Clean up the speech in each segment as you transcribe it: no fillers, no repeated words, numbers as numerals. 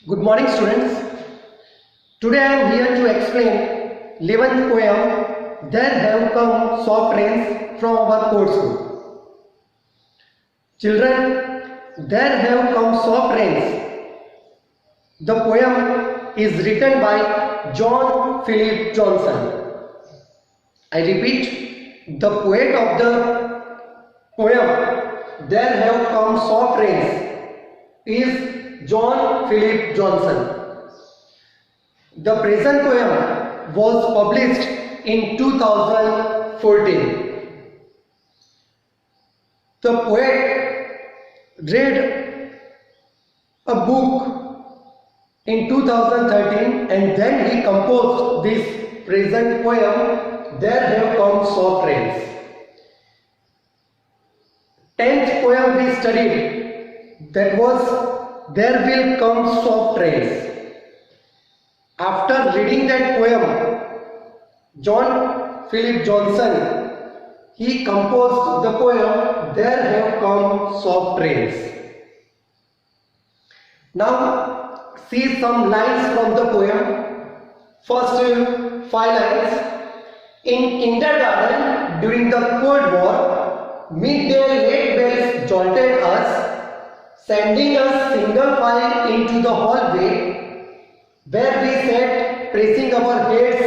Good morning, students. Today I am here to explain 11th poem, There Have Come Soft Rains, from our course book. Children, there have come soft rains. The poem is written by John Philip Johnson. I repeat, the poet of the poem, There Have Come Soft Rains, is John Philip Johnson. The present poem was published in 2014. The poet read a book in 2013 and then he composed this present poem, There Have Come Soft Rains. 10th poem we studied, that was There Will Come Soft Rains. After reading that poem, John Philip Johnson, he composed the poem, There Have Come Soft Rains. Now, see some lines from the poem. First 5 lines. In kindergarten, during the Cold War, midday late bells jolted us, sending us single file into the hallway, where we sat pressing our heads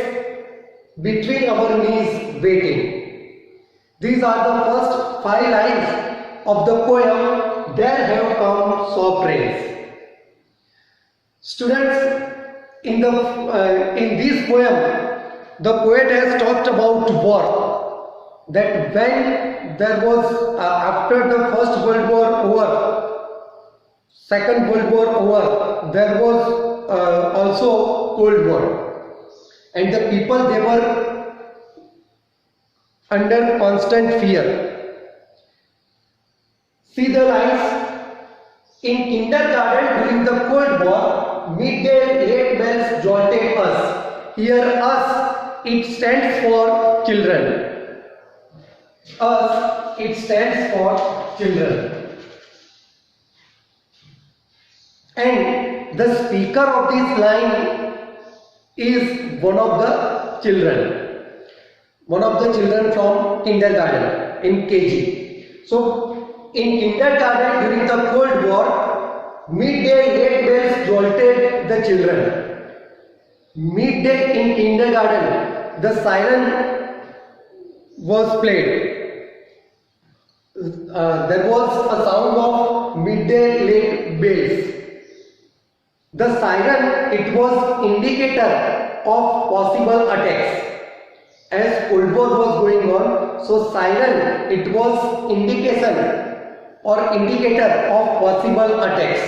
between our knees waiting. These are the first 5 lines of the poem, There Have Come Soft Rains. Students, in this poem, the poet has talked about war. That when there was, after the First World War over, Second World War over, there was also Cold War, and the people, they were under constant fear. See the lines. In kindergarten during the Cold War, midday late bells jolted us. Here us, it stands for children. Us, it stands for children. And the speaker of this line is one of the children. One of the children from kindergarten in KG. So, in kindergarten during the Cold War, midday late bells jolted the children. Midday in kindergarten, the siren was played. There was a sound of midday late bells. The siren, it was indicator of possible attacks. As Cold War was going on, so siren, it was indication or indicator of possible attacks.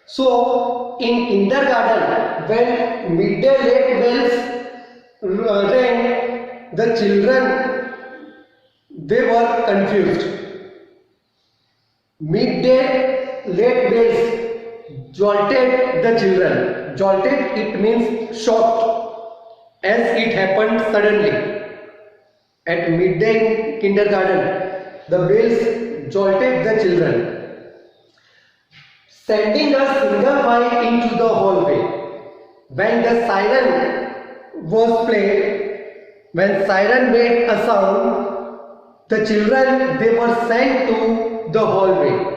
So in kindergarten, when midday late bells rang, the children, they were confused. Midday late bells jolted the children. Jolted, it means shocked, as it happened suddenly. At midday in kindergarten, the bells jolted the children, sending us single file into the hallway. When the siren was played, when siren made a sound, the children, they were sent to the hallway.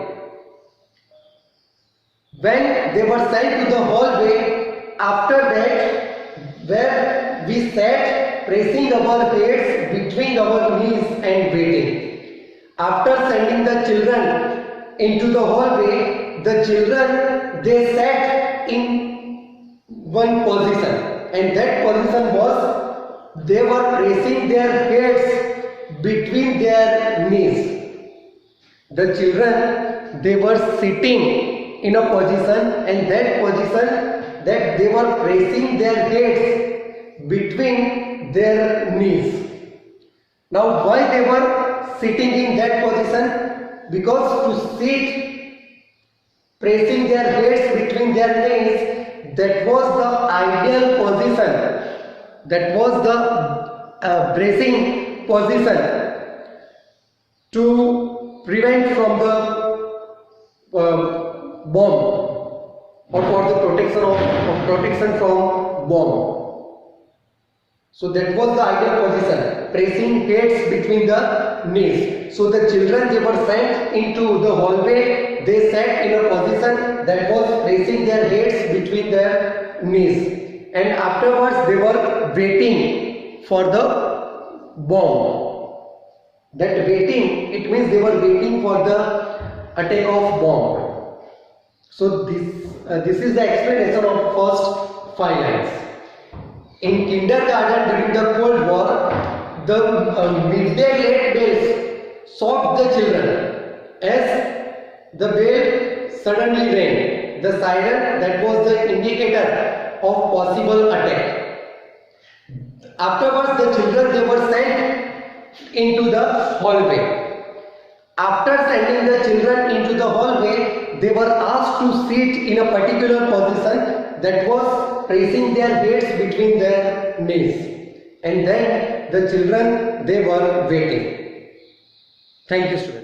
When they were sent to the hallway, after that, where we sat pressing our heads between our knees and waiting. After sending the children into the hallway, the children, they sat in one position, and that position was, they were pressing their heads between their knees. The children, they were sitting in a position, and that position, that they were pressing their heads between their knees. Now, why they were sitting in that position? Because to sit pressing their heads between their knees, that was the ideal position. That was the bracing position to prevent from the bomb. or for the protection from bomb. So that was the ideal position, pressing heads between the knees. So the children, they were sent into the hallway. They sat in a position that was pressing their heads between their knees, and afterwards they were waiting for the bomb. That waiting, it means they were waiting for the attack of bomb. So this is the explanation of first 5 lines. In kindergarten during the Cold War, the midday late bells shocked the children as the bell suddenly rang. The siren, that was the indicator of possible attack. Afterwards, the children, they were sent into the hallway. After sending the children into the hallway, they were asked to sit in a particular position that was pressing their heads between their knees, and then the children, they were waiting. Thank you, students.